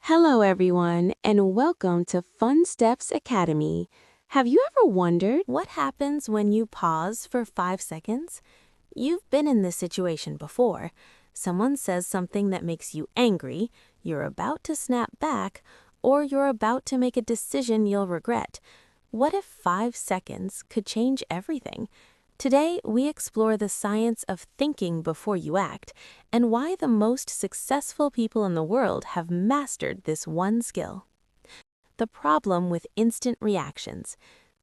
Hello, everyone, and welcome to Fun Steps Academy. Have you ever wondered what happens when you pause for 5 seconds? You've been in this situation before. Someone says something that makes you angry, you're about to snap back, or you're about to make a decision you'll regret. What if 5 seconds could change everything? Today, we explore the science of thinking before you act and why the most successful people in the world have mastered this one skill. The problem with instant reactions.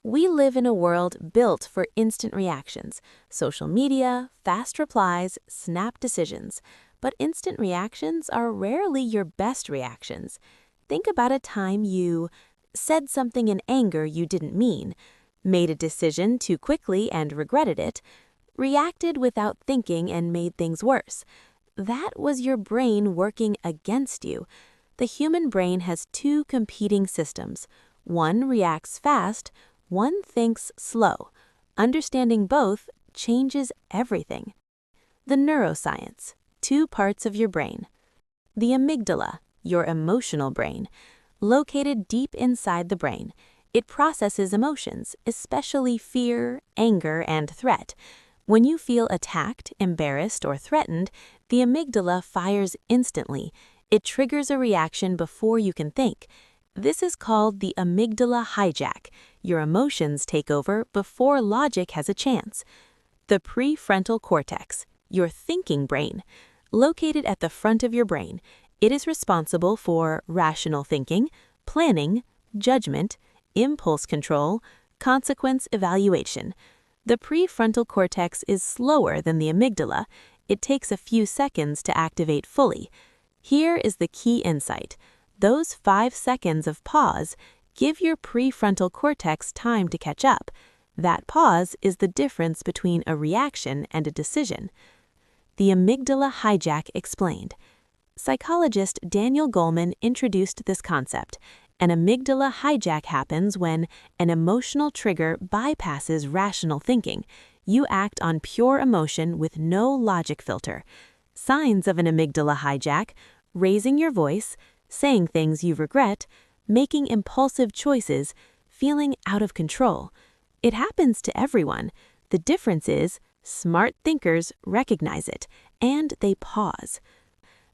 We live in a world built for instant reactions, social media, fast replies, snap decisions. But instant reactions are rarely your best reactions. Think about a time you said something in anger you didn't mean, made a decision too quickly and regretted it, reacted without thinking and made things worse. That was your brain working against you. The human brain has two competing systems. One reacts fast, one thinks slow. Understanding both changes everything. The neuroscience, two parts of your brain. The amygdala, your emotional brain, located deep inside the brain. It processes emotions, especially fear, anger, and threat. When you feel attacked, embarrassed, or threatened, the amygdala fires instantly. It triggers a reaction before you can think. This is called the amygdala hijack. Your emotions take over before logic has a chance. The prefrontal cortex, your thinking brain, located at the front of your brain. It is responsible for rational thinking, planning, judgment, impulse control, consequence evaluation. The prefrontal cortex is slower than the amygdala. It takes a few seconds to activate fully. Here is the key insight. Those 5 seconds of pause give your prefrontal cortex time to catch up. That pause is the difference between a reaction and a decision. The amygdala hijack explained. Psychologist Daniel Goleman introduced this concept. An amygdala hijack happens when an emotional trigger bypasses rational thinking. You act on pure emotion with no logic filter. Signs of an amygdala hijack: raising your voice, saying things you regret, making impulsive choices, feeling out of control. It happens to everyone. The difference is, smart thinkers recognize it, and they pause.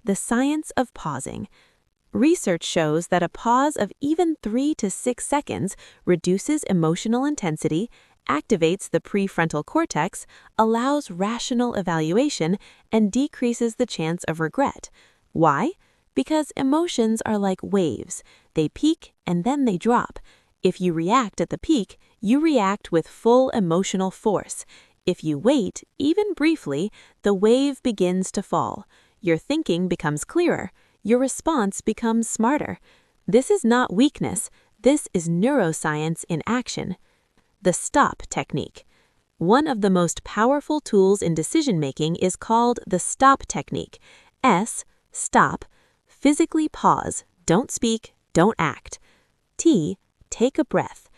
The science of pausing. Research shows that a pause of even 3 to 6 seconds reduces emotional intensity, activates the prefrontal cortex, allows rational evaluation, and decreases the chance of regret. Why? Because emotions are like waves. They peak and then they drop. If you react at the peak, you react with full emotional force. If you wait, even briefly, the wave begins to fall. Your thinking becomes clearer. Your response becomes smarter. This is not weakness. This is neuroscience in action. The stop technique. One of the most powerful tools in decision-making is called the stop technique. S, stop. Physically pause. Don't speak. Don't act. T, take a breath.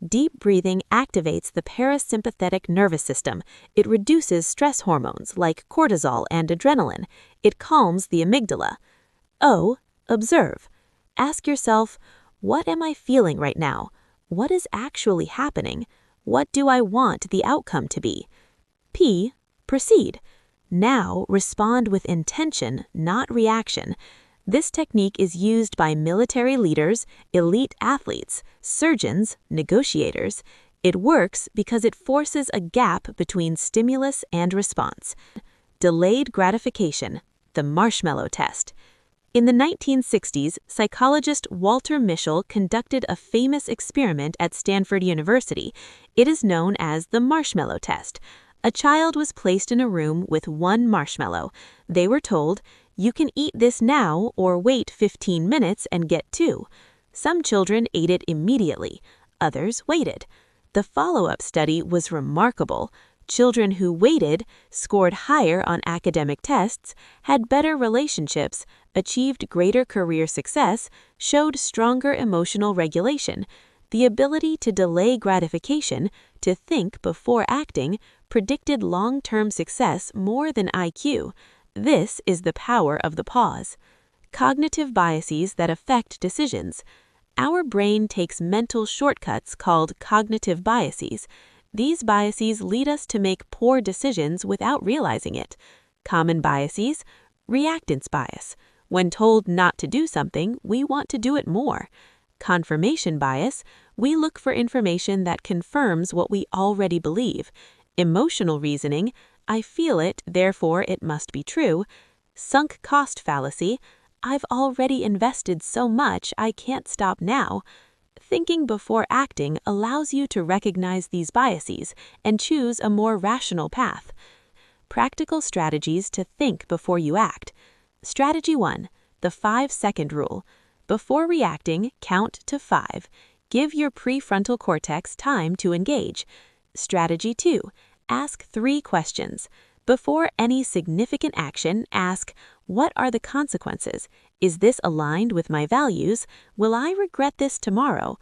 Deep breathing activates the parasympathetic nervous system. It reduces stress hormones like cortisol and adrenaline. It calms the amygdala. O, observe. Ask yourself, what am I feeling right now? What is actually happening? What do I want the outcome to be? P, proceed. Now respond with intention, not reaction. This technique is used by military leaders, elite athletes, surgeons, negotiators. It works because it forces a gap between stimulus and response. Delayed gratification, the marshmallow test. In the 1960s, psychologist Walter Mischel conducted a famous experiment at Stanford University. It is known as the marshmallow test. A child was placed in a room with 1 marshmallow. They were told, "You can eat this now or wait 15 minutes and get 2. Some children ate it immediately. Others waited. The follow-up study was remarkable. Children who waited scored higher on academic tests, had better relationships, achieved greater career success, showed stronger emotional regulation. The ability to delay gratification, to think before acting, predicted long-term success more than IQ. This is the power of the pause. Cognitive biases that affect decisions. Our brain takes mental shortcuts called cognitive biases. These biases lead us to make poor decisions without realizing it. Common biases: reactance bias. When told not to do something, we want to do it more. Confirmation bias: we look for information that confirms what we already believe. Emotional reasoning: I feel it, therefore it must be true. Sunk cost fallacy: I've already invested so much, I can't stop now. Thinking before acting allows you to recognize these biases and choose a more rational path. Practical strategies to think before you act. Strategy 1. The 5-second rule. Before reacting, count to 5. Give your prefrontal cortex time to engage. Strategy 2. Ask 3 questions. Before any significant action, ask, what are the consequences? Is this aligned with my values? Will I regret this tomorrow?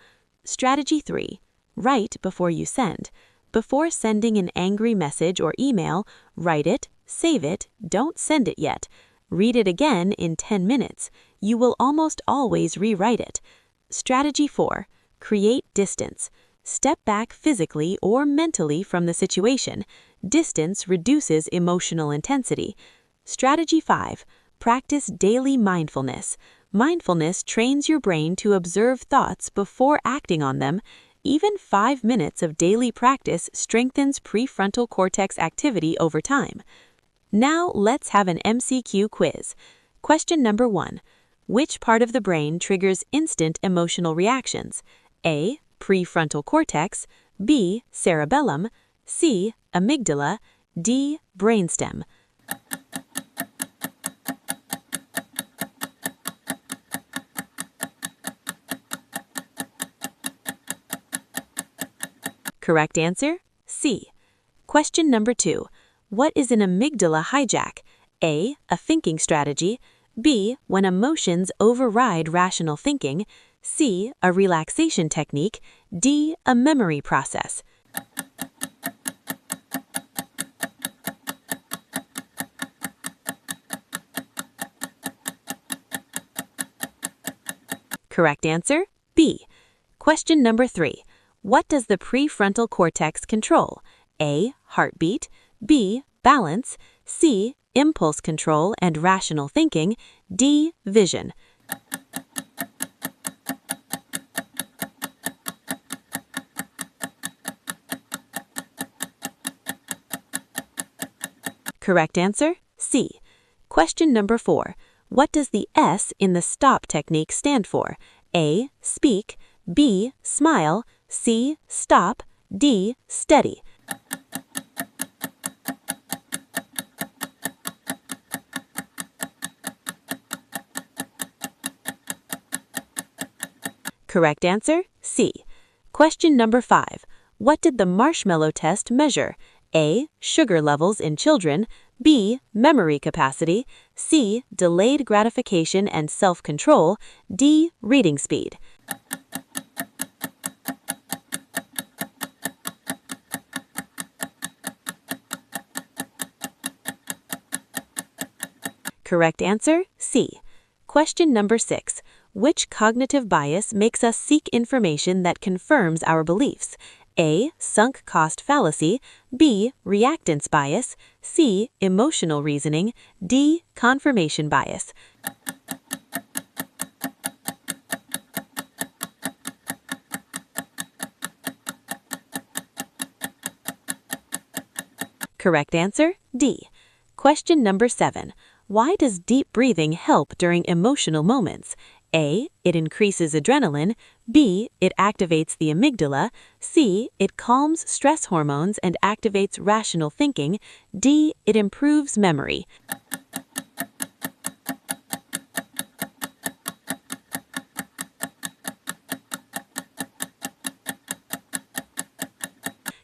Strategy 3. Write before you send. Before sending an angry message or email, write it, save it, don't send it yet. Read it again in 10 minutes. You will almost always rewrite it. Strategy 4. Create distance. Step back physically or mentally from the situation. Distance reduces emotional intensity. Strategy 5. Practice daily mindfulness. Mindfulness trains your brain to observe thoughts before acting on them. Even 5 minutes of daily practice strengthens prefrontal cortex activity over time. Now let's have an MCQ quiz. Question number 1. Which part of the brain triggers instant emotional reactions? A. Prefrontal cortex. B. Cerebellum. C. Amygdala. D. Brainstem. Correct answer, C. Question number 2. What is an amygdala hijack? A. A thinking strategy. B. When emotions override rational thinking. C. A relaxation technique. D. A memory process. Correct answer, B. Question number 3. What does the prefrontal cortex control? A. Heartbeat. B. Balance. C. Impulse control and rational thinking. D. Vision. Correct answer, C. Question number 4. What does the S in the STOP technique stand for? A. Speak. B. Smile. C. Stop. D. Steady. Correct answer, C. Question number 5. What did the marshmallow test measure? A. Sugar levels in children. B. Memory capacity. C. Delayed gratification and self-control. D. Reading speed. Correct answer, C. Question number 6. Which cognitive bias makes us seek information that confirms our beliefs? A. Sunk cost fallacy. B. Reactance bias. C. Emotional reasoning. D. Confirmation bias. Correct answer, D. Question number 7. Why does deep breathing help during emotional moments? A. It increases adrenaline. B. It activates the amygdala. C. It calms stress hormones and activates rational thinking. D. It improves memory.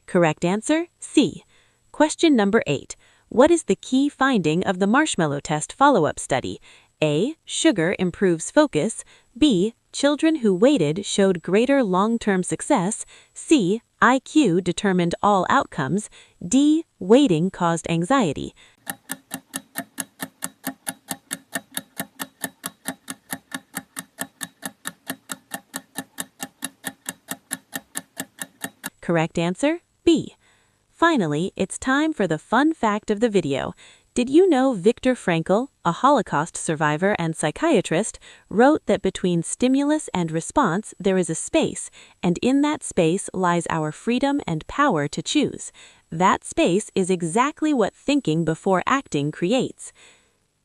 Correct answer, C. Question number 8. What is the key finding of the marshmallow test follow-up study? A. Sugar improves focus. B. Children who waited showed greater long-term success. C. IQ determined all outcomes. D. Waiting caused anxiety. Correct answer, B. Finally, it's time for the fun fact of the video. Did you know Viktor Frankl, a Holocaust survivor and psychiatrist, wrote that between stimulus and response there is a space, and in that space lies our freedom and power to choose. That space is exactly what thinking before acting creates.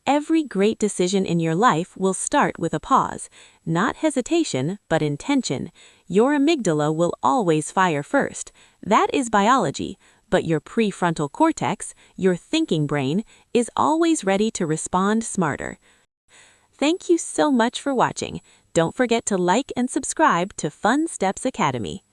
Every great decision in your life will start with a pause. Not hesitation, but intention. Your amygdala will always fire first. That is biology. But your prefrontal cortex, your thinking brain, is always ready to respond smarter. Thank you so much for watching. Don't forget to like and subscribe to Fun Steps Academy.